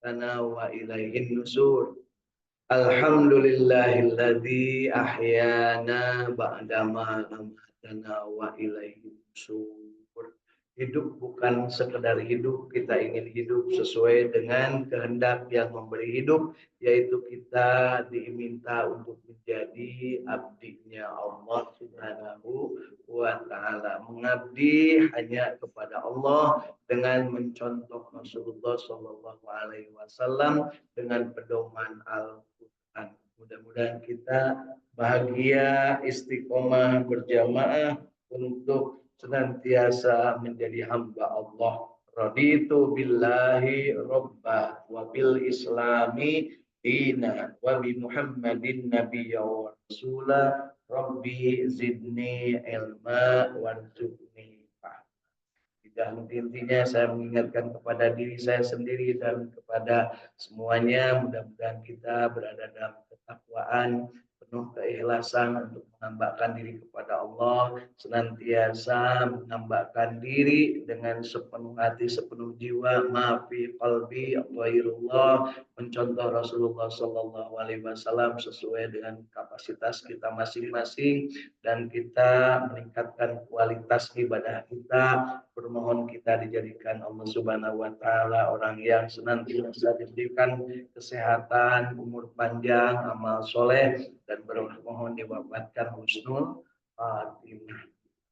amatana wa ilaihin nusur. Alhamdulillahilladzi ahyana ba'dama amatana wa ilaihin nusur. Hidup bukan sekedar hidup, kita ingin hidup sesuai dengan kehendak yang memberi hidup, yaitu kita diminta untuk menjadi abdinya Allah Subhanahu wa Ta'ala. Mengabdi hanya kepada Allah dengan mencontoh Rasulullah Shallallahu Alaihi Wasallam dengan pedoman Al-Quran. Mudah-mudahan kita bahagia, istiqomah, berjamaah untuk senantiasa menjadi hamba Allah. Raditu billahi robba wa bil islami dina wa bi Muhammadin nabiyya wa rasula rabbi zidni ilma warzuqni fahma. Dan intinya saya mengingatkan kepada diri saya sendiri dan kepada semuanya, mudah-mudahan kita berada dalam ketakwaan, penuh keikhlasan untuk menambahkan diri kepada Allah, senantiasa menambahkan diri dengan sepenuh hati, sepenuh jiwa, maafi qalbi ghairullah, mencontoh Rasulullah Sallallahu Alaihi Wasallam sesuai dengan kapasitas kita masing-masing, dan kita meningkatkan kualitas ibadah kita, bermohon kita dijadikan Allah Subhanahu wa Ta'ala orang yang senantiasa diberikan kesehatan, umur panjang, amal soleh, dan bermohon diwafatkan husnul khatimah.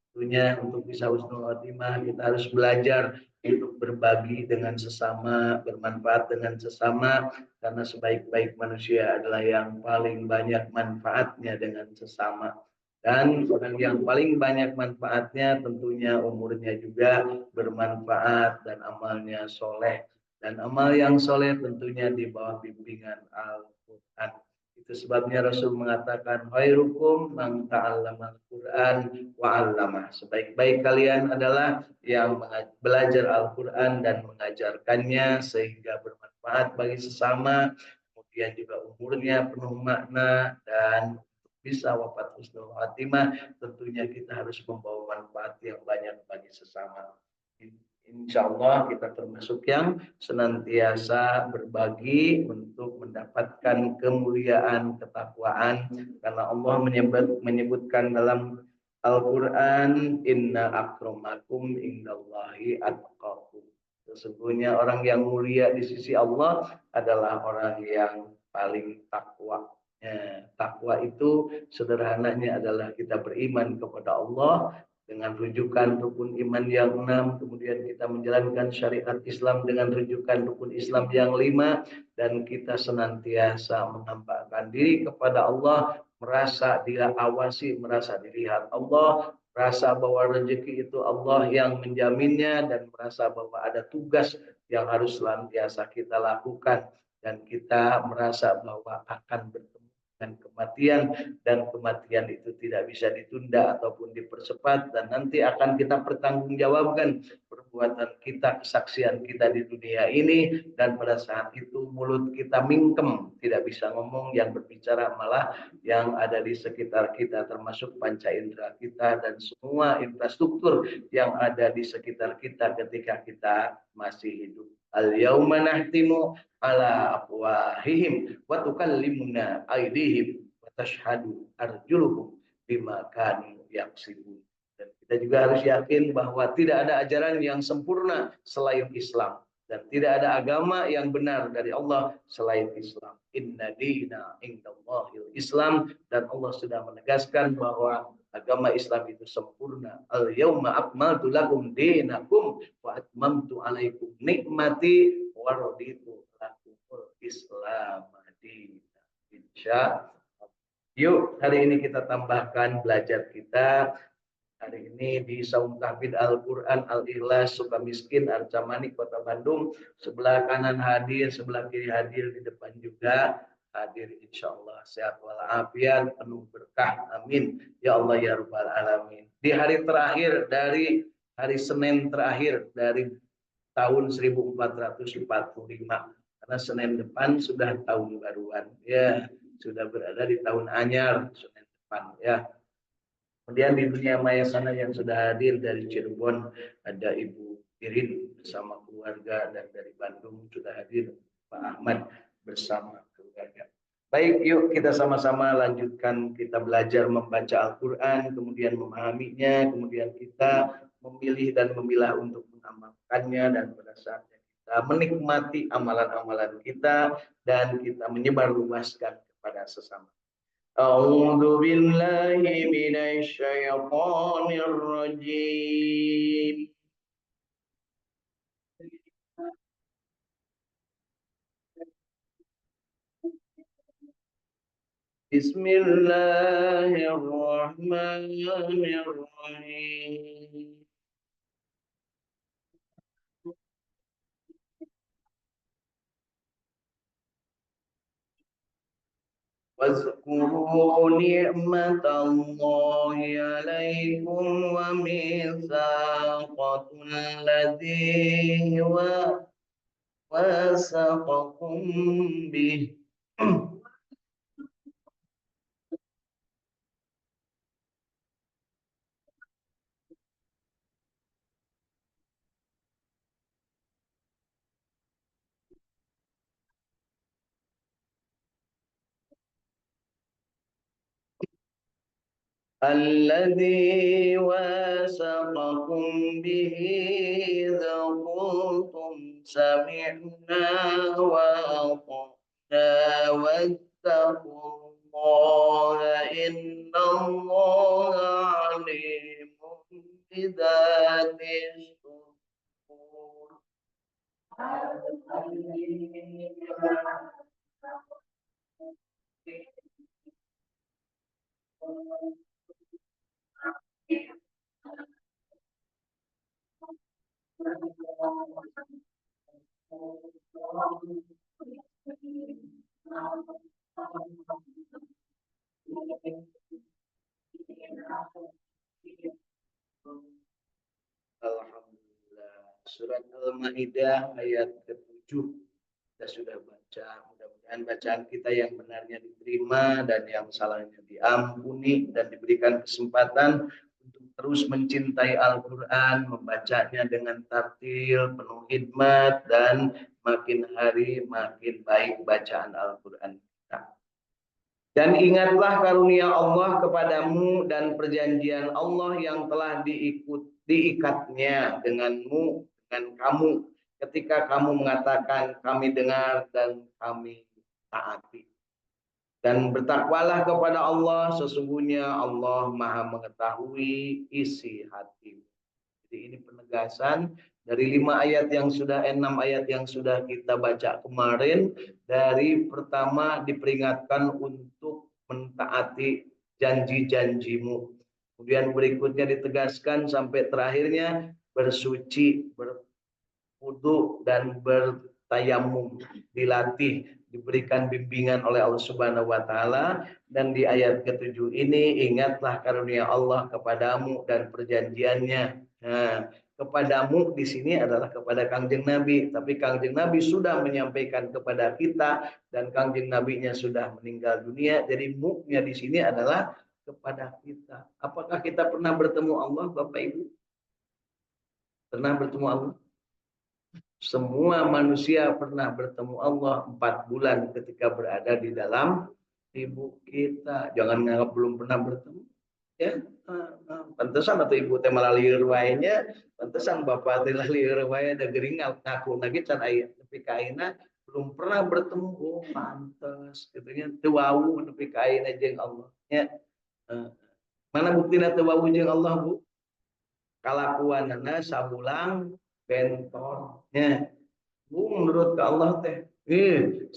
Tentunya untuk bisa husnul khatimah kita harus belajar untuk berbagi dengan sesama, bermanfaat dengan sesama, karena sebaik-baik manusia adalah yang paling banyak manfaatnya dengan sesama. Dan orang yang paling banyak manfaatnya tentunya umurnya juga bermanfaat dan amalnya soleh. Dan amal yang soleh tentunya di bawah bimbingan Al-Quran. Itu sebabnya Rasul mengatakan, khairukum man ta'allama al-Quran wa 'allamah. Sebaik-baik kalian adalah yang belajar Al-Quran dan mengajarkannya sehingga bermanfaat bagi sesama. Kemudian juga umurnya penuh makna, dan bisa wafat husnul khatimah, tentunya kita harus membawa manfaat yang banyak bagi sesama. Insya Allah kita termasuk yang senantiasa berbagi untuk mendapatkan kemuliaan, ketakwaan, karena Allah menyebutkan dalam Al-Quran, inna akramakum indallahi atqakum. Sesungguhnya orang yang mulia di sisi Allah adalah orang yang paling takwa. Takwa itu sederhananya adalah kita beriman kepada Allah dengan rujukan rukun iman yang 6, kemudian kita menjalankan syariat Islam dengan rujukan rukun Islam yang 5, dan kita senantiasa menambahkan diri kepada Allah, merasa diawasi, merasa dilihat Allah, merasa bahwa rezeki itu Allah yang menjaminnya, dan merasa bahwa ada tugas yang harus senantiasa kita lakukan, dan kita merasa bahwa akan bertemu dengan kematian, dan kematian itu tidak bisa ditunda ataupun dipercepat, dan nanti akan kita pertanggungjawabkan perbuatan kita, kesaksian kita di dunia ini, dan pada saat itu mulut kita mingkem, tidak bisa ngomong, yang berbicara malah yang ada di sekitar kita, termasuk panca indera kita dan semua infrastruktur yang ada di sekitar kita ketika kita masih hidup. Al-yauma nahtimu ala afwahihim wa tukallimuna aydihim wa tashhadu arjuluhum bima kanu yaksibun. Dan kita juga harus yakin bahwa tidak ada ajaran yang sempurna selain Islam, dan tidak ada agama yang benar dari Allah selain Islam. Inna dina indallahil Islam, dan Allah sudah menegaskan bahwa agama Islam itu sempurna. Al-yauma akmaltu lakum dinakum wa atmamtu alaikum nikmati wa raditu lakumul Islam madina. Insyaallah. Yuk, hari ini kita tambahkan belajar kita. Hari ini di Saum Tahfidz Al-Quran Al-Ikhlas Sukamiskin Arca-Manik Kota Bandung. Sebelah kanan hadir, sebelah kiri hadir, di depan juga hadir, insya Allah sehat walafiat, penuh berkah, amin ya Allah ya Rabbal Alamin. Di hari terakhir dari hari Senin terakhir dari tahun 1445, karena Senin depan sudah tahun baruan ya, sudah berada di tahun anyar Senin depan ya. Kemudian di dunia maya sana yang sudah hadir dari Cirebon ada Ibu Irin bersama keluarga, dan dari Bandung sudah hadir Pak Ahmad bersama keluarga. Baik, yuk kita sama-sama lanjutkan kita belajar membaca Al-Quran, kemudian memahaminya, kemudian kita memilih dan memilah untuk mengamalkannya, dan pada saatnya kita menikmati amalan-amalan kita dan kita menyebarluaskan kepada sesama. A'udzu billahi minasy syaithanir rajim. Bismillahirrahmanirrahim. واذكروا نعمة الله عليكم وميثاقكم الذي وثقكم به. الذي وثقكم به إذا قلتم سمعنا وأطعنا واتقوا الله إن الله عليم بذات الصدور. Alhamdulillah. Surat Al-Maidah ayat ke-7 kita sudah baca. Mudah-mudahan bacaan kita yang benarnya diterima dan yang salahnya diampuni, dan diberikan kesempatan untuk terus mencintai Al-Quran, membacanya dengan tartil, penuh hikmat, dan makin hari makin baik bacaan Al-Quran kita. Dan ingatlah karunia Allah kepadamu dan perjanjian Allah yang telah diikatnya denganmu, dengan kamu, ketika kamu mengatakan kami dengar dan kami taati. Dan bertakwalah kepada Allah, sesungguhnya Allah Maha mengetahui isi hati. Jadi ini penegasan dari 6 ayat yang sudah kita baca kemarin. Dari pertama diperingatkan untuk mentaati janji-janjimu. Kemudian berikutnya ditegaskan sampai terakhirnya bersuci, berwudu dan bertayamum, dilatih, diberikan bimbingan oleh Allah Subhanahu wa taala. Dan di ayat ke-7 ini, ingatlah karunia Allah kepadamu dan perjanjiannya. Nah, kepadamu di sini adalah kepada Kangjeng Nabi, tapi Kangjeng Nabi sudah menyampaikan kepada kita dan Kangjeng Nabinya sudah meninggal dunia. Jadi mu-nya di sini adalah kepada kita. Apakah kita pernah bertemu Allah, Bapak Ibu? Pernah bertemu Allah? Semua manusia pernah bertemu Allah 4 bulan ketika berada di dalam ibu kita. Jangan nganggap belum pernah bertemu. Ya, pantesan atau ibu teh malah lieur waenya, pantesan bapak teh lieur wae da gering ngaku lagi can aya nepi ka ayeuna belum pernah bertemu. Oh, pantes kitu nya teu wau nepi ka ayeuna jeung Allah nya. Mana buktina teu wau jeung Allah, Bu? Kalakuanana sabulang bentor nya. Bu, menurut ke Allah teh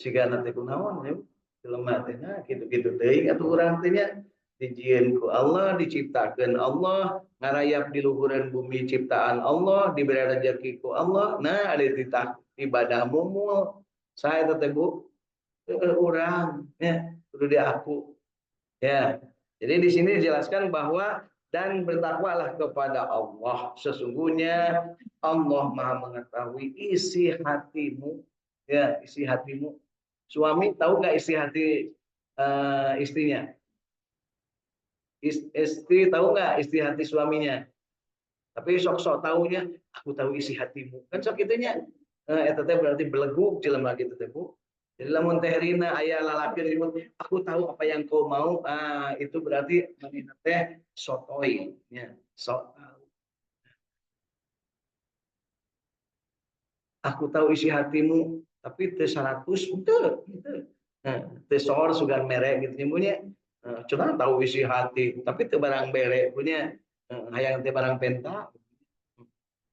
sigana teh kunaon ya, jelema teh kitu-kitu teuing atuh urang teh nya. Dijieun ku Allah, diciptakeun Allah, ngarayap di luhureun bumi ciptaan Allah, diberi rezeki ku Allah. Nah, ada titah ibadah mumul. Saya teh Bu, urang ya, kudu di aku. Ya. Jadi di sini dijelaskan bahwa dan bertakwalah kepada Allah, sesungguhnya Allah Maha mengetahui isi hatimu. Ya, isi hatimu. Suami tahu nggak isi hati istrinya? Istri tahu nggak isi hati suaminya? Tapi sok-sok tahunya, aku tahu isi hatimu. Kan sok itunya. Eta teh berarti beleguk jelema gitu teh Bu. Jadi lamun teh rina aya lalaki disebut aku tahu apa yang kau mau, itu berarti manehna teh sotoy nya, sok tahu. Aku tahu isi hatimu, tapi teu 100 henteu, henteu. Nah, teu sor sugan mere gitu nya. Cuma tahu isi hati, tapi teu barang bere punya. Hayang teh barang penta.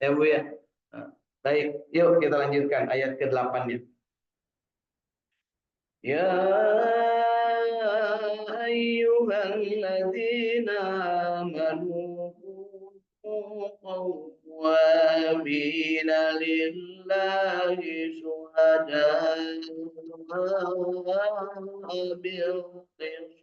Ya Bu ya. Nah, baik, yuk kita lanjutkan ayat ke-8-nya. Ya ayyuhalladzina amanu qawwamina lillahi syuhada'a bil qist.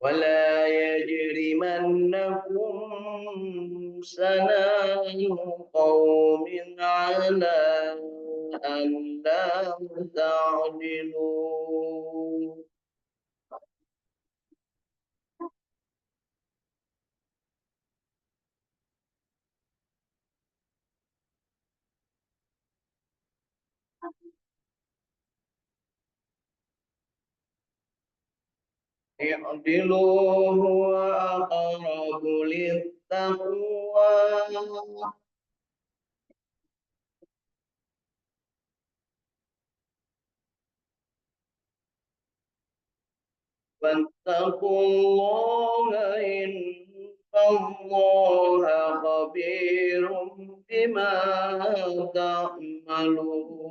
ولا يجرمنكم سنآن قوم على ألا تعدلوا اعدلوا هو أقرب للتقوى واتقوا الله إن الله خبير بما تعملون.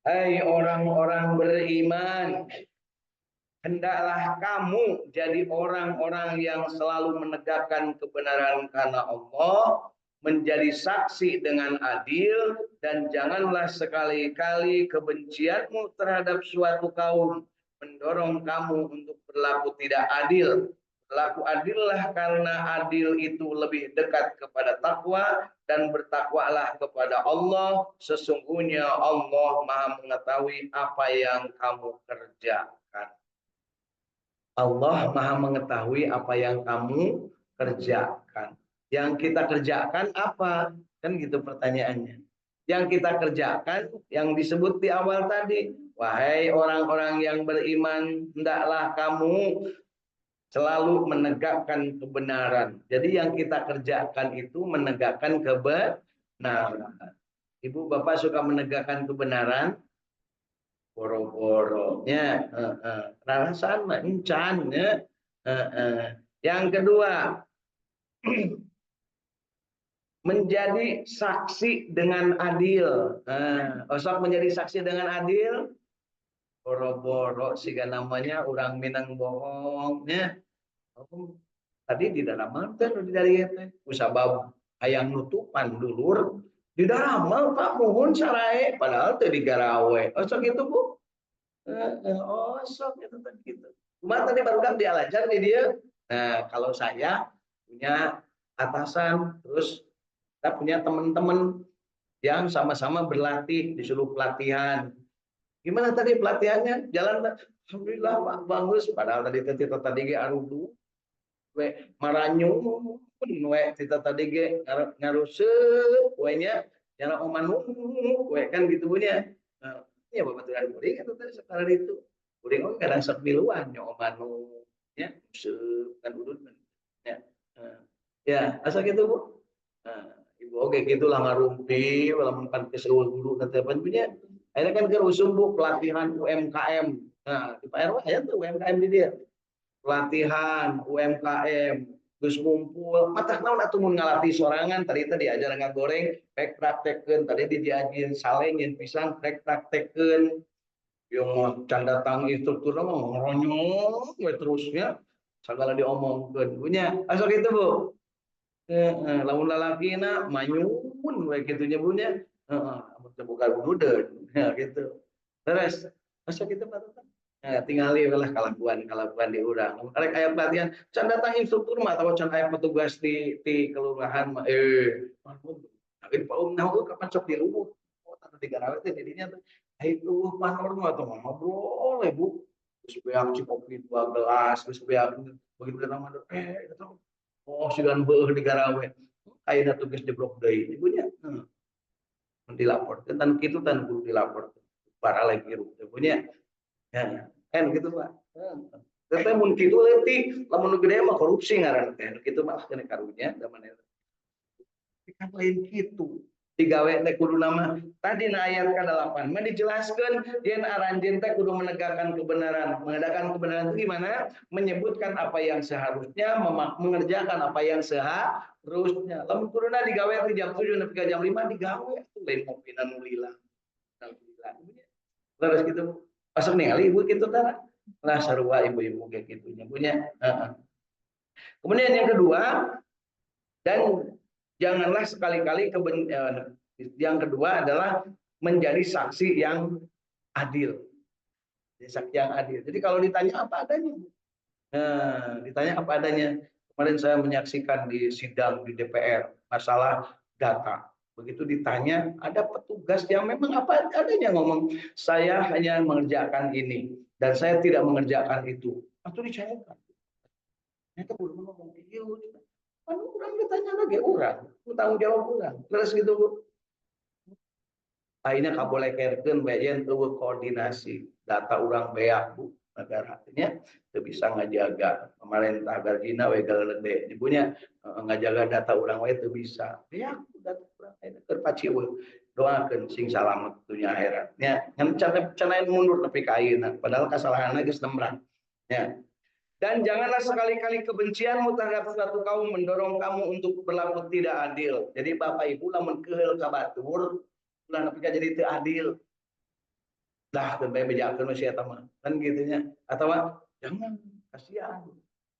Hai orang-orang beriman, hendaklah kamu jadi orang-orang yang selalu menegakkan kebenaran karena Allah, menjadi saksi dengan adil, dan janganlah sekali-kali kebencianmu terhadap suatu kaum mendorong kamu untuk berlaku tidak adil. Berlaku adillah karena adil itu lebih dekat kepada takwa, dan bertakwalah kepada Allah. Sesungguhnya Allah Maha mengetahui apa yang kamu kerjakan. Allah Maha mengetahui apa yang kamu kerjakan. Yang kita kerjakan apa? Kan gitu pertanyaannya. Yang kita kerjakan yang disebut di awal tadi. Wahai orang-orang yang beriman, hendaklah kamu selalu menegakkan kebenaran. Jadi yang kita kerjakan itu menegakkan kebenaran. Ibu Bapak suka menegakkan kebenaran? Boro-boronya perasaan encan ya. Yang kedua, menjadi saksi dengan adil. Osok menjadi saksi dengan adil, boro-boro siga namanya orang Minang bohongnya. Tadi di dalam mantan dari itu usabab ayang nutupan dulur di dalam Pak mohon sarai padahal tadi garawe. Osok itu Bu. Sok itu tadi gitu. Cuma tadi baru kan dialajar nih dia. Nah, kalau saya punya atasan, terus kita punya teman-teman yang sama-sama berlatih, disuruh pelatihan. Gimana tadi pelatihannya? Jalan, alhamdulillah Pak, bagus. Padahal tadi kita tadi ge arudu, we maranyu, we kita tadi ge ngaruseup, we nya nyana omanu, we kan gitu punya. Nah, ya babaturan kuring itu tadi sekarang itu. Kuring oge kadang sok miluan nya omanu nya seup kan udun ya. Ya, asa gitu Bu. Nah, ibu oke gitulah ngarumpi walaupun kan keseueur guru nanti apa punya. Akhirnya kan ke usum Bu pelatihan UMKM. Nah, di Pak RW aya tuh UMKM di dia. Pelatihan UMKM terus ngumpul matah naon atuh mun ngalatih sorangan tadi diajar ngagoreng rek praktekeun tadi diajieun sale nyeun pisang rek praktekeun yang can datang instruktur mah ngeronyong we terusnya segala diomongkeun punya asal gitu Bu. Lamun lalakina manyun we kitu nya Bu nya. Heeh, amun teu boga bunudeun ya gitu. Terus asal gitu Pak. Nah, tinggali lah kalakuan di urang. Arek aya pelatihan, can datang instruktur mah atawa can aya petugas di kelurahan mah tapi Pak naon kapan sok diluwuh. Oh, tatu digarawe teh di dinya teh. Ai luwuh panorma teh ngobrol we Bu. Geus beak kopi 2 gelas, geus beak begitu datang mah eta oh sugan beuh digarawe. Ayeuna tugas jeblok deui ibunya. Dilaporkeun tan kitu tan kudu dilaporkeun. Para lagi rup teh punya. Ya, kan gitu Pak. Tapi mun kitu leutik, lamun gede mah korupsi ngaran teh. Kitu mah kena karunya da maneh. Kan lain kitu. Digawe teh kudu nama tadi na ayat ke-8 mah dijelaskeun yen aranjeun teh kudu menegakkan kebenaran. Menegakkan kebenaran itu gimana? Menyebutkan apa yang seharusnya, mengerjakan apa yang seharusnya. Lamun kuduna digawe ti jam 7 nepi ka jam 5 digawe lain ngopi nu lila. Terus gitu pasang ningali ibu gitu tah. Lah sarua ibu-ibu kayak gitunya punya. Kemudian yang kedua dan janganlah sekali-kali yang kedua adalah menjadi saksi yang adil. Saksi yang adil. Jadi kalau ditanya apa adanya, ditanya apa adanya. Kemarin saya menyaksikan di sidang di DPR masalah data. Begitu ditanya, ada petugas yang memang apa adanya ngomong, saya hanya mengerjakan ini dan saya tidak mengerjakan itu. Atau dicairkan. Itu belum ngomong gitu. Kan orang ditanya lagi orang, tanggung jawab orang. Terus gitu Bu. Akhirnya boleh kerkeun bayan eueuh koordinasi data orang beak Bu. Negara artinya itu bisa ngajaga pemerintah garjina we galede dibunya ngajaga data orang we itu bisa beak data urang keur pacieuh doakeun sing salamet dunia akhirat nya ngan can mundur tapi ka ayeuna padahal kasalahanna geus nembrang ya. Dan janganlah sekali-kali kebencianmu terhadap suatu kaum mendorong kamu untuk berlaku tidak adil. Jadi Bapak Ibu lamun keheul ka batur, ulah nepi ka jadi teu adil. Dah teu bae bejakeun masih eta mah. Kan gitunya. Atawa jangan kasihan.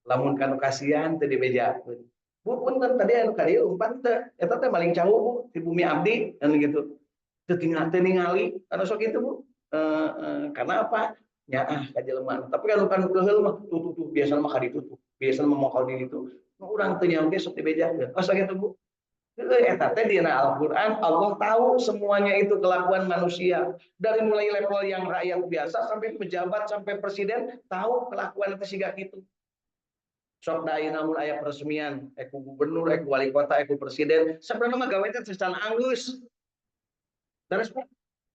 Lamun kanu kasihan teu dibejakeun. Bu punten tadi anu ka dieu umpan teh eta teh maling cau Bu di bumi abdi kan gitu. Teu ningali anu sok kitu Bu. Karena apa? Ya kajelema tapi kan keheul mah tuh biasa mah kaditutup biasa mah mokal di ditu urang teu nyaho ge sok dibejakeun asa kitu Bu eta teh dina Al-Qur'an Allah tahu semuanya itu kelakuan manusia dari mulai level yang rakyat biasa sampai pejabat sampai presiden tahu kelakuan teh siga kitu sok da ayeuna mun aya peresmian eku gubernur eku wali kota eku presiden sabenerna mah gawe teh secan anggeus terus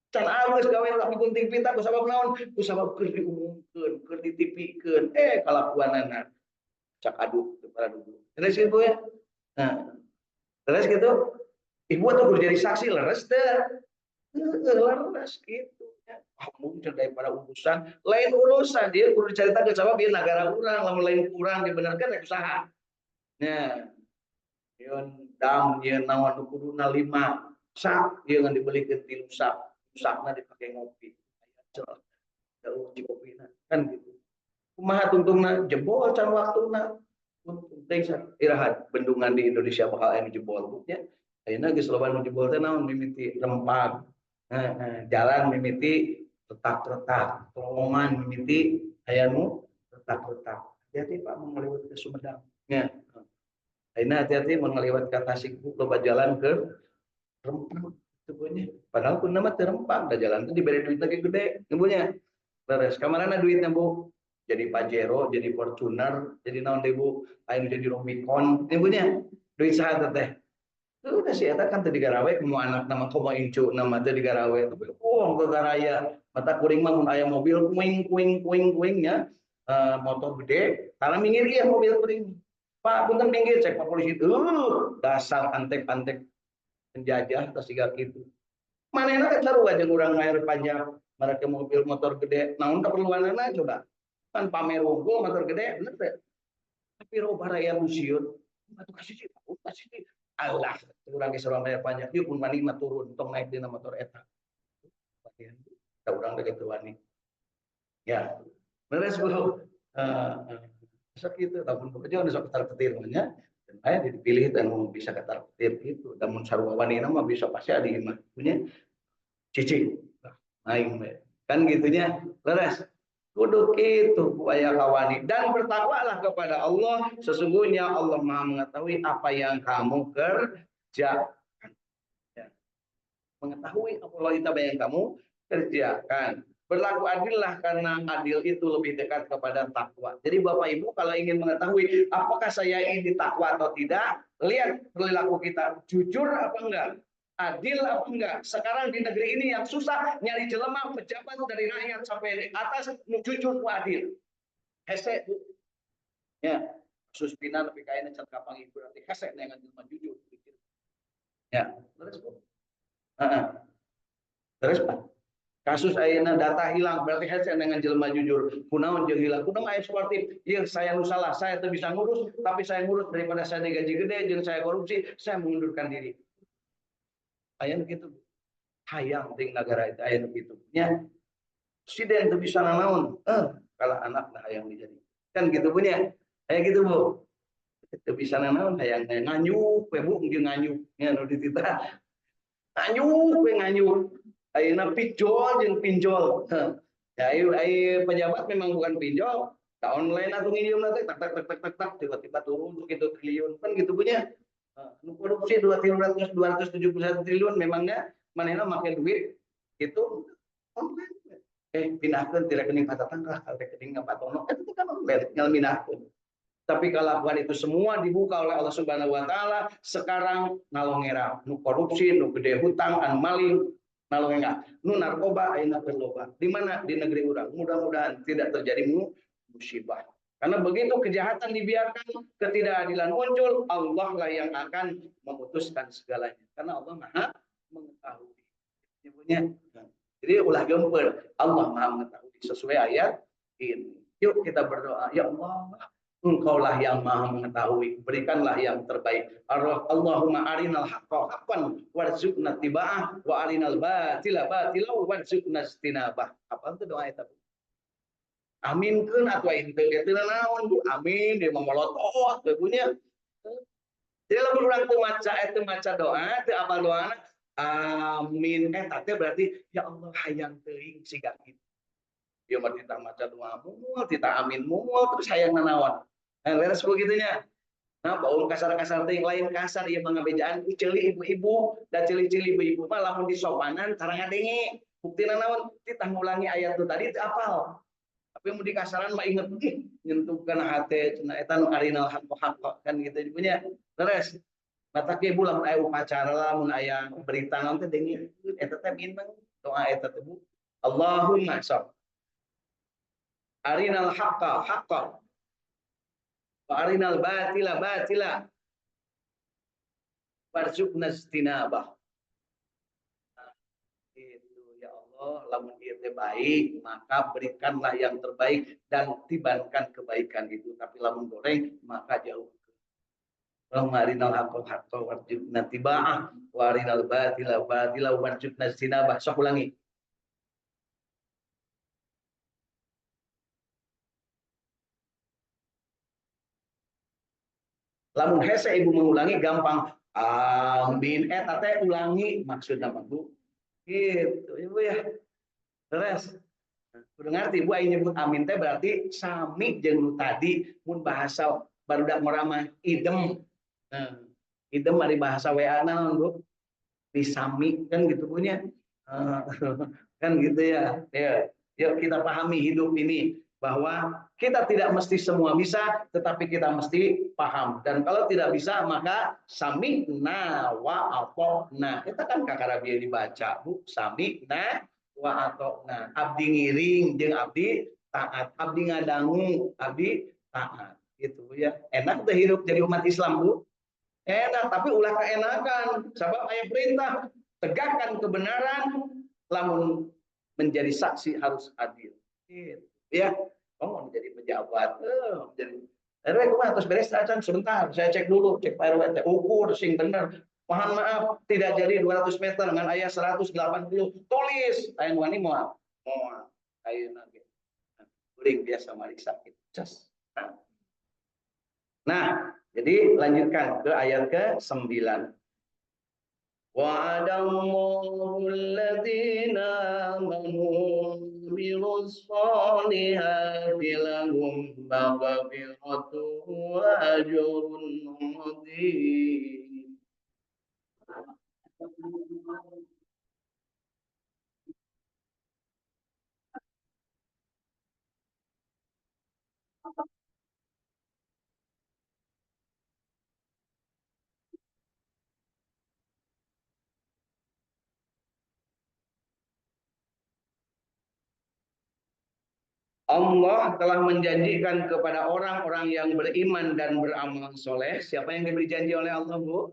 can alus gawe tapi gunting pita ku sabab naon ku sabab keur diumumkeun keur ditipikeun kalakuanana cak aduk para dulu terus gitu ya nah terus gitu ibu tuh kudu jadi saksi leres teh leres gitu ya kamu daripada urusan lain urusan dia kudu cerita ke sabab dia negara urang lamun lain kurang dibenerkeun rek usaha nah yeun dam yeun naon kuduna 5 sak ieu ngan dibelikeun 3 sak sakna dipakai ngopi celah jauh kopi kan gitu kumaha tungtungna jebol can waktuna penting istirahat bendungan di Indonesia bakal aya jebol nya ayeuna geus loba nu jebol teh naon mimiti rempag jalan mimiti retak-retak terowongan mimiti aya nu retak-retak hati-hati Pak mengaliwat ke Sumedang nya ayeuna hati-hati mun ngaliwat ka Tasik loba jalan ke rempang sebenarnya padahal pun nama terempang dah jalan itu diberi duit lagi gede ibunya beres kamarana duitnya Bu jadi Pajero jadi Fortuner jadi naon deh Bu lain jadi Rubicon ibunya duit saha teh itu udah sih eta kan tadi garawe mau anak nama komo incu nama tadi garawe tapi uang garaya mata kuring mah mun aya mobil kuing motor gede karena minggir ya mobil kuring Pak punten minggir cek Pak polisi dasar antek-antek penjajah atau siga gitu. Manehna teh sarua jeung urang mayar pajak, mereka mobil motor gede. Naon keperluanna coba? Kan pamer unggul motor gede, bener teh. Tapi roba raya museum, atuh kasih sih, kasih sih. Allah, urang ge sarua mayar pajak, yuk mun mani mah turun, tong naik dina motor eta. Da urang teh kitu wani. Ya. Beres Bu. Bisa gitu, namun bekerja bisa ketar ketir namanya, dan ayah dipilih dan mau bisa ketar ketir gitu. Namun sarwa wanita mah bisa pasti ada imah punya cici, aing kan gitunya, leres. Kudu itu buaya kawani dan bertakwalah kepada Allah. Sesungguhnya Allah Maha mengetahui apa yang kamu kerjakan. Ya. Mengetahui apa yang kamu kerjakan. Berlaku adillah karena adil itu lebih dekat kepada takwa. Jadi Bapak Ibu kalau ingin mengetahui apakah saya ini takwa atau tidak, lihat perilaku kita jujur apa enggak, adil apa enggak. Sekarang di negeri ini yang susah nyari jelema pejabat dari rakyat sampai atas jujur adil. Hese ya suspina lebih kayaknya cat kapang ibu nanti hese dengan jelema jujur. Ya, terus Bu. Terus Pak. Kasus ayeuna data hilang berarti hese dengan jelema jujur. Kunaon jeung hilang? Kunaon aya sportif? Ieu saya nu salah, saya teu bisa ngurus, tapi saya ngurus daripada saya digaji gede jeung saya korupsi, saya mengundurkan diri. Aya nu kitu. Hayang ting negara itu aya nu kitu. Nya presiden teu bisa nanaon. Kalah anak nah hayang dijadi. Kan gitu punya. Aya gitu Bu. Teu bisa nanaon hayang nganyuk we Bu jeung nganyuk. Nya nu dititah. Nganyuk we nganyuk. Ayeuna pinjol jeung pinjol. Ya, pejabat memang bukan pinjol. Tak online atau ngirim nanti tak tak tak tak tak tak tiba-tiba turun begitu triliun kan gitu punya. Korupsi 200 271 triliun memangnya manehna make duit itu online. Pindahkeun ti rekening patatangkah ka rekening Patono. Itu kan online tinggal pindahkeun. Tapi kelakuan itu semua dibuka oleh Allah Subhanahu wa taala, sekarang nalongera, nu korupsi, nu gede hutang, anu maling, nalongera, nu narkoba ayeuna keur loba. Di mana? Di negeri urang. Mudah-mudahan tidak terjadi musibah. Karena begitu kejahatan dibiarkan, ketidakadilan muncul, Allah lah yang akan memutuskan segalanya. Karena Allah Maha mengetahui. Nyebutnya. Jadi ulah gempel, Allah Maha mengetahui sesuai ayat ini. Yuk kita berdoa, ya Allah, Engkaulah yang Maha mengetahui, berikanlah yang terbaik. Allahumma arinal haqqa haqqan warzuqna tiba'ah wa arinal batila batila warzuqna istinabah. Apa itu doa itu? Aminkeun atuh aing teu teu naon Bu. Amin dia memolotot teu punya. Jadi lamun urang teu maca doa, teu apal doana, amin teh berarti ya Allah hayang teuing siga kitu. Dia mah kita maca doa mual, kita amin mual terus hayang nanaon. Leres begitunya. Nah, baul kasar-kasar ting lain kasar ieu mangabejaan ku ceuli ibu-ibu dan cili-cili ibu-ibu mah lamun disopanan cara ngadenge. Buktina naon? Kita ngulangi ayat itu tadi teu apal. Tapi mun di kasaran mah inget nyentuh kana hate cenah eta nu arinal haqq kan gitu punya. Leres. Mata ke ibu lamun aya upacara lamun aya berita naon teh dengeun eta teh bintang doa eta teh Bu. Allahumma sab arinal haqqa haqqa wa arinal batila batila warzuqna istinabah. Itu ya Allah, lamun ieu teh baik, maka berikanlah yang terbaik dan tibankan kebaikan itu. Tapi lamun goreng, maka jauh. Allahumma arinal haqqa haqqa warzuqna tiba'ah wa arinal batila batila warzuqna istinabah. Sok ulangi. Lamun hese ibu mengulangi gampang. Amin. Teh ulangi maksudnya Bu. Gitu ibu ya. Terus udah ngerti Bu aing nyebut amin teh berarti sami jeung nu tadi mun bahasa barudak mah idem. Idem ari bahasa WA naon Bu? Disami kan gitu punya. Kan gitu ya. Ya. Yuk kita pahami hidup ini bahwa kita tidak mesti semua bisa, tetapi kita mesti paham. Dan kalau tidak bisa, maka sami'na wa ata'na. Kita kan kakarabieu dibaca, Bu. Sami'na wa ata'na. Abdi ngiring jeung abdi taat. Abdi ngadangu, abdi taat. Gitu ya. Enak tuh hidup jadi umat Islam, Bu. Enak, tapi ulah keenakan. Sebab ayat perintah, tegakkan kebenaran, lamun menjadi saksi harus adil. Gitu. Ya, mau menjadi pejabat, menjadi RW kumaha terus beres acan sebentar, saya cek dulu, cek Pak RW, ukur sing bener. Mohon maaf, tidak jadi 200 meter dengan ayat 180. Tulis, ayat wani moal. Moal. Ayeuna ge. Kuring biasa mari sakit. Cas. Nah. Nah, jadi lanjutkan ke ayat ke-9. Wa'adallahu alladhina amanu milus solihati lahum maghfiratu wa ajrun adhim. Allah telah menjanjikan kepada orang-orang yang beriman dan beramal soleh. Siapa yang diberi janji oleh Allah, Bu?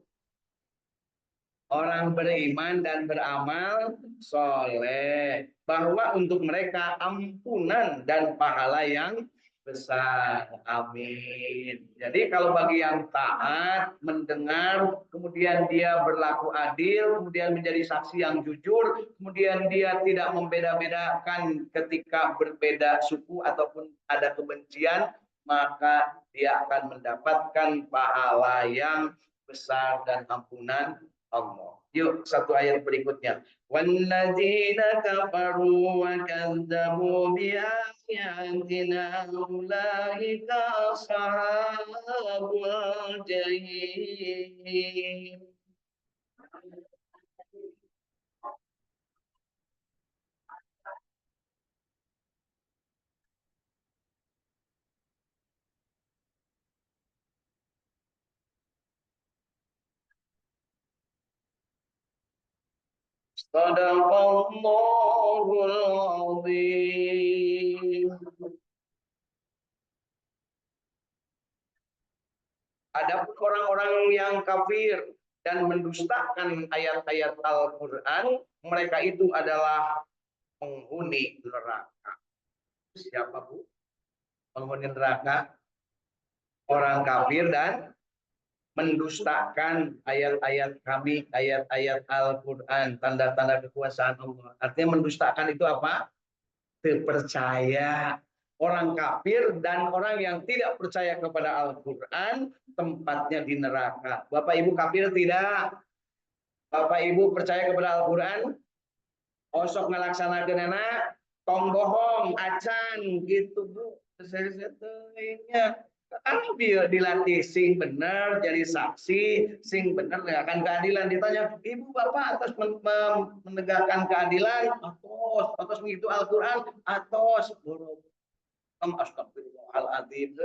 Orang beriman dan beramal soleh. Bahwa untuk mereka ampunan dan pahala yang besar. Amin. Jadi kalau bagi yang taat, mendengar, kemudian dia berlaku adil, kemudian menjadi saksi yang jujur, kemudian dia tidak membeda-bedakan ketika berbeda suku ataupun ada kebencian, maka dia akan mendapatkan pahala yang besar dan ampunan Allah. Yuk satu ayat berikutnya. Walladzina kafaru wa kadzabu bi ayatina ulaika ashabul jahim. Shadaqallahul azim. Adapun orang-orang yang kafir dan mendustakan ayat-ayat Al-Quran, mereka itu adalah penghuni neraka. Siapa, Bu? Penghuni neraka, orang kafir dan mendustakan ayat-ayat kami, ayat-ayat Al-Quran, tanda-tanda kekuasaan Allah. Artinya mendustakan itu apa? Terpercaya. Orang kafir dan orang yang tidak percaya kepada Al-Quran, tempatnya di neraka. Bapak Ibu kafir tidak? Bapak Ibu percaya kepada Al-Quran? Osok ngelaksanakan enak, tong bohong, acan, gitu Bu. Saya kalau dia dilatih sing benar jadi saksi, sing benar menegakkan keadilan, ditanya ibu bapak atas menegakkan keadilan, atos mengikuti Al-Quran, atos astagfirullahaladzim,